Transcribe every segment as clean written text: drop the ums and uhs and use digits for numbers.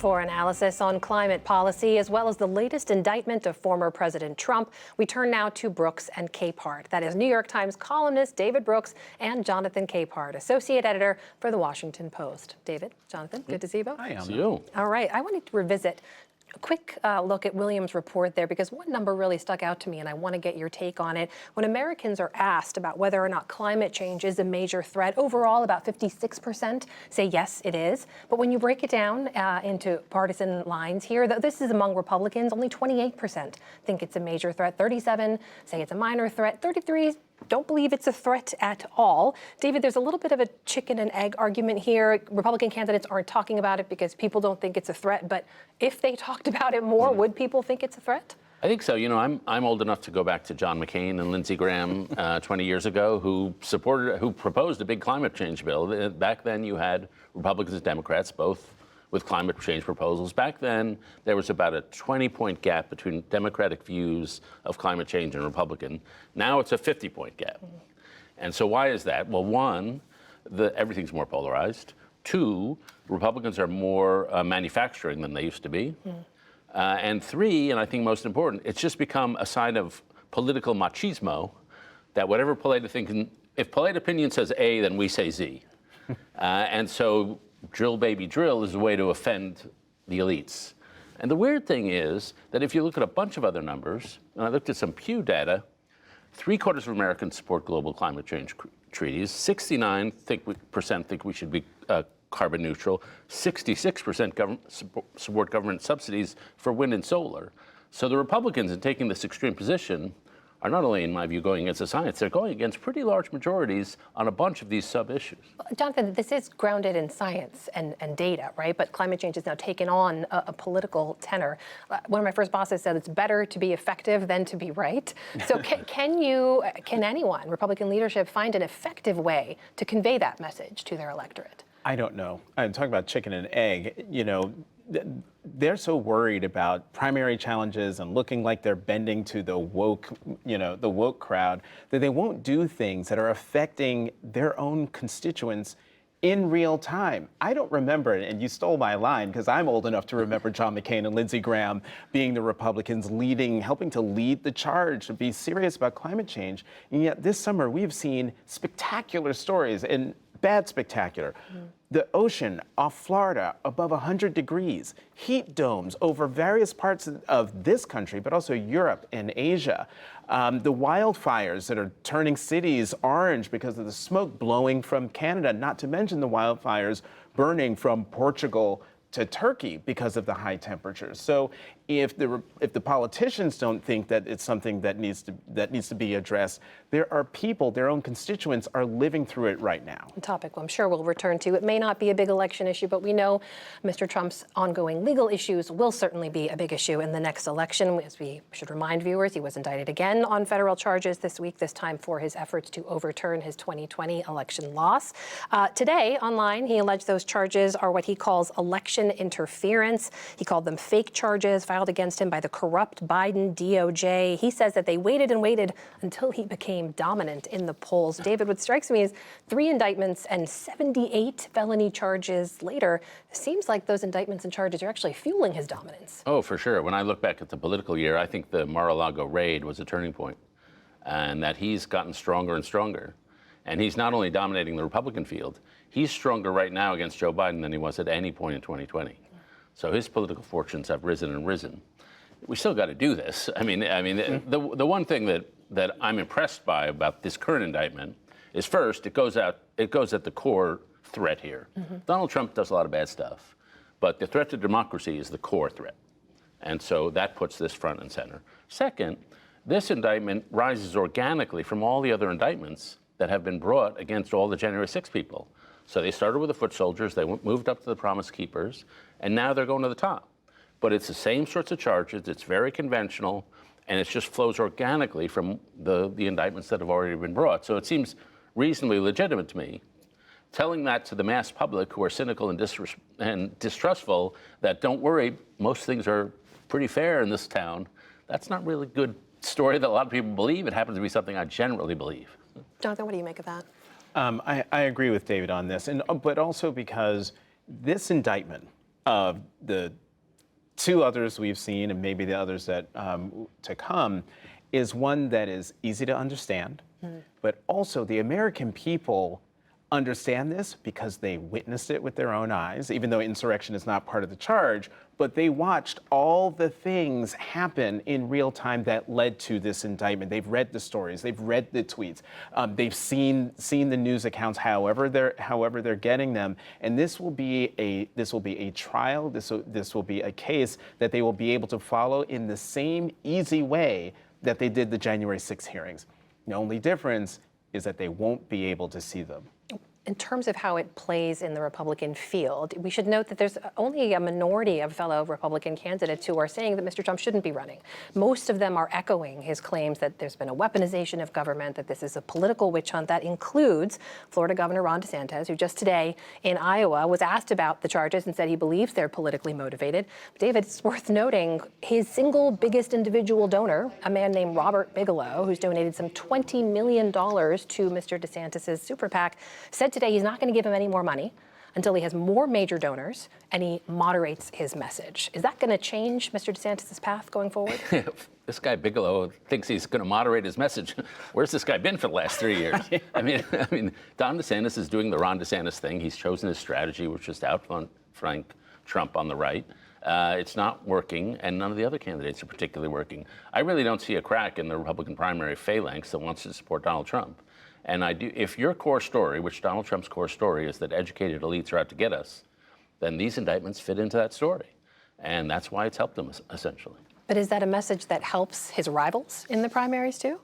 For analysis on climate policy, as well as the latest indictment of former President Trump, we turn now to Brooks and Capehart. That is New York Times columnist David Brooks and Jonathan Capehart, associate editor for The Washington Post. David, Jonathan, good to see you both. Hi, see you. All right, I wanted to revisit a quick look at Williams' report there, because one number really stuck out to me, and I want to get your take on it. When Americans are asked about whether or not climate change is a major threat, overall about 56% say yes, it is. But when you break it down into partisan lines here, this is among Republicans, only 28% think it's a major threat. 37 say it's a minor threat. 33 don't believe it's a threat at all. David, there's a little bit of a chicken and egg argument here. Republican candidates aren't talking about it because people don't think it's a threat. But if they talked about it more, would people think it's a threat? I think so. You know, I'm old enough to go back to John McCain and Lindsey Graham 20 years ago, who proposed a big climate change bill. Back then, you had Republicans and Democrats both with climate change proposals. Back then, there was about a 20-point gap between Democratic views of climate change and Republican. Now it's a 50-point gap. And so why is that? Well, one, everything's more polarized. Two, Republicans are more manufacturing than they used to be. And three, and I think most important, it's just become a sign of political machismo that whatever if polite opinion says A, then we say Z. And so drill, baby, drill is a way to offend the elites. And the weird thing is that if you look at a bunch of other numbers, and I looked at some Pew data, 3/4 of Americans support global climate change treaties, 69% think we should be carbon neutral, 66% support government subsidies for wind and solar. So the Republicans, in taking this extreme position, are not only, in my view, going against the science, they're going against pretty large majorities on a bunch of these sub-issues. Jonathan, this is grounded in science and data, right? But climate change has now taken on a political tenor. One of my first bosses said it's better to be effective than to be right. So can anyone, Republican leadership, find an effective way to convey that message to their electorate? I don't know. I'm talking about chicken and egg. You know, they're so worried about primary challenges and looking like they're bending to the woke, the woke crowd, that they won't do things that are affecting their own constituents in real time. I don't remember, and you stole my line because I'm old enough to remember John McCain and Lindsey Graham being the Republicans helping to lead the charge to be serious about climate change. And yet this summer we've seen spectacular stories, and bad spectacular. The ocean off Florida above 100 degrees, heat domes over various parts of this country, but also Europe and Asia. The wildfires that are turning cities orange because of the smoke blowing from Canada, not to mention the wildfires burning from Portugal to Turkey because of the high temperatures. So if the politicians don't think that it's something that needs to be addressed, there are people, their own constituents, are living through it right now. A topic I'm sure we'll return to. It may not be a big election issue, but we know Mr. Trump's ongoing legal issues will certainly be a big issue in the next election. As we should remind viewers, he was indicted again on federal charges this week, this time for his efforts to overturn his 2020 election loss. Today, online, he alleged those charges are what he calls election interference. He called them fake charges filed against him by the corrupt Biden DOJ. He says that they waited and waited until he became dominant in the polls. David, what strikes me is 3 indictments and 78 felony charges later. It seems like those indictments and charges are actually fueling his dominance. Oh, for sure. When I look back at the political year, I think the Mar-a-Lago raid was a turning point, and that he's gotten stronger and stronger. And he's not only dominating the Republican field, he's stronger right now against Joe Biden than he was at any point in 2020. So his political fortunes have risen and risen. We still got to do this. I mean, the one thing that I'm impressed by about this current indictment is, first, it goes at the core threat here. Donald Trump does a lot of bad stuff, but the threat to democracy is the core threat. And so that puts this front and center. Second, this indictment rises organically from all the other indictments that have been brought against all the January 6 people. So they started with the foot soldiers, they moved up to the Promise Keepers, and now they're going to the top. But it's the same sorts of charges, it's very conventional, and it just flows organically from the indictments that have already been brought. So it seems reasonably legitimate to me. Telling that to the mass public who are cynical and distrustful that, don't worry, most things are pretty fair in this town, that's not really a good story that a lot of people believe. It happens to be something I generally believe. Jonathan, what do you make of that? I agree with David on this, but also because this indictment the two others we've seen, and maybe the others that to come, is one that is easy to understand, but also the American people understand this because they witnessed it with their own eyes, even though insurrection is not part of the charge, but they watched all the things happen in real time that led to this indictment. They've read the stories, they've read the tweets, they've seen the news accounts, however they're getting them, and this will be a trial. This will be a case that they will be able to follow in the same easy way that they did the January 6th hearings. The only difference is that they won't be able to see them. In terms of how it plays in the Republican field, we should note that there's only a minority of fellow Republican candidates who are saying that Mr. Trump shouldn't be running. Most of them are echoing his claims that there's been a weaponization of government, that this is a political witch hunt. That includes Florida Governor Ron DeSantis, who just today in Iowa was asked about the charges and said he believes they're politically motivated. David, it's worth noting his single biggest individual donor, a man named Robert Bigelow, who's donated some $20 million to Mr. DeSantis' super PAC, said today he's not going to give him any more money until he has more major donors and he moderates his message. Is that going to change Mr. DeSantis' path going forward? This guy Bigelow thinks he's going to moderate his message. Where's this guy been for the last 3 years? I mean, Don DeSantis is doing the Ron DeSantis thing. He's chosen his strategy, which is to outflank Trump on the right. It's not working, and none of the other candidates are particularly working. I really don't see a crack in the Republican primary phalanx that wants to support Donald Trump. And if your core story, which Donald Trump's core story is that educated elites are out to get us, then these indictments fit into that story. And that's why it's helped him, essentially. But is that a message that helps his rivals in the primaries, too?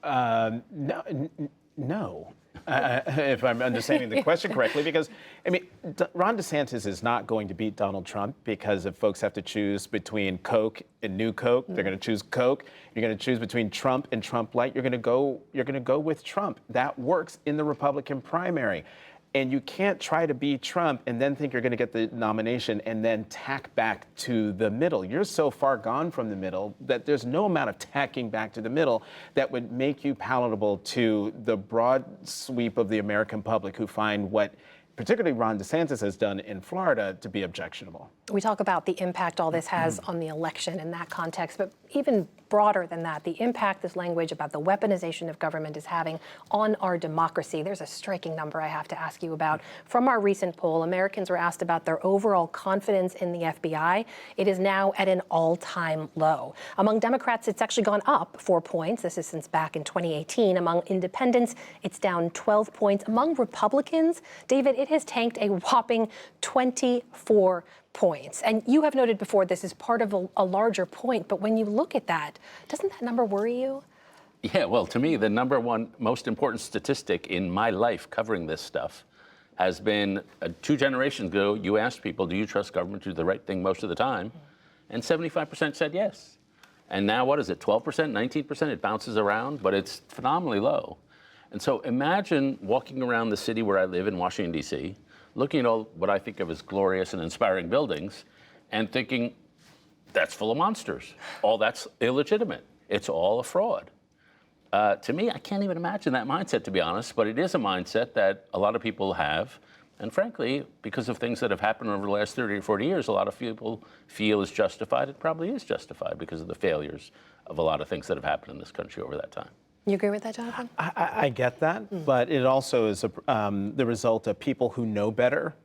No. If I'm understanding the question correctly, because, I mean, Ron DeSantis is not going to beat Donald Trump because if folks have to choose between Coke and New Coke, they're going to choose Coke. You're going to choose between Trump and Trump Light. You're going to go with Trump. That works in the Republican primary. And you can't try to be Trump and then think you're going to get the nomination and then tack back to the middle. You're so far gone from the middle that there's no amount of tacking back to the middle that would make you palatable to the broad sweep of the American public who find what particularly Ron DeSantis has done in Florida to be objectionable. We talk about the impact all this has on the election in that context, but even broader than that, the impact this language about the weaponization of government is having on our democracy. There's a striking number I have to ask you about. From our recent poll, Americans were asked about their overall confidence in the FBI. It is now at an all-time low. Among Democrats, it's actually gone up 4 points. This is since back in 2018. Among independents, it's down 12 points. Among Republicans, David, it has tanked a whopping 24 points. And you have noted before this is part of a larger point, but when you look at that, doesn't that number worry you? Yeah, well, to me, the number one most important statistic in my life covering this stuff has been 2 generations ago, you asked people, do you trust government to do the right thing most of the time? And 75% said yes. And now what is it, 12%, 19%? It bounces around, but it's phenomenally low. And so imagine walking around the city where I live in Washington, D.C., looking at all what I think of as glorious and inspiring buildings and thinking, that's full of monsters. All that's illegitimate. It's all a fraud. To me, I can't even imagine that mindset, to be honest, but it is a mindset that a lot of people have. And frankly, because of things that have happened over the last 30 or 40 years, a lot of people feel is justified. It probably is justified because of the failures of a lot of things that have happened in this country over that time. You agree with that, Jonathan? I get that, but it also is the result of people who know better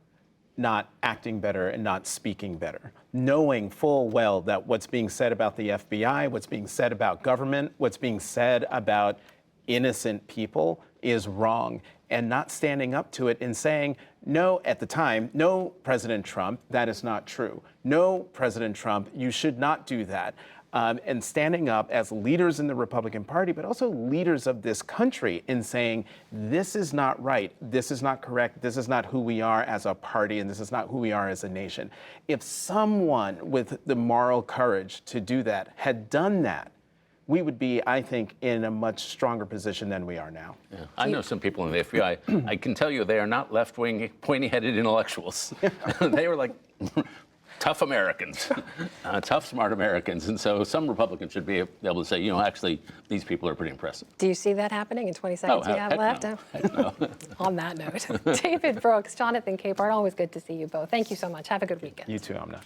not acting better and not speaking better, knowing full well that what's being said about the FBI, what's being said about government, what's being said about innocent people is wrong, and not standing up to it and saying, no, at the time, no, President Trump, that is not true. No, President Trump, you should not do that. And standing up as leaders in the Republican Party, but also leaders of this country in saying, this is not right, this is not correct, this is not who we are as a party, and this is not who we are as a nation. If someone with the moral courage to do that had done that, we would be, I think, in a much stronger position than we are now. Yeah. I know some people in the FBI. I can tell you they are not left-wing, pointy-headed intellectuals. They were like tough Americans, tough, smart Americans. And so some Republicans should be able to say, you know, actually, these people are pretty impressive. Do you see that happening in 20 seconds we have heck left? no. Heck no. On that note, David Brooks, Jonathan Capehart, always good to see you both. Thank you so much. Have a good weekend. You too, Amna.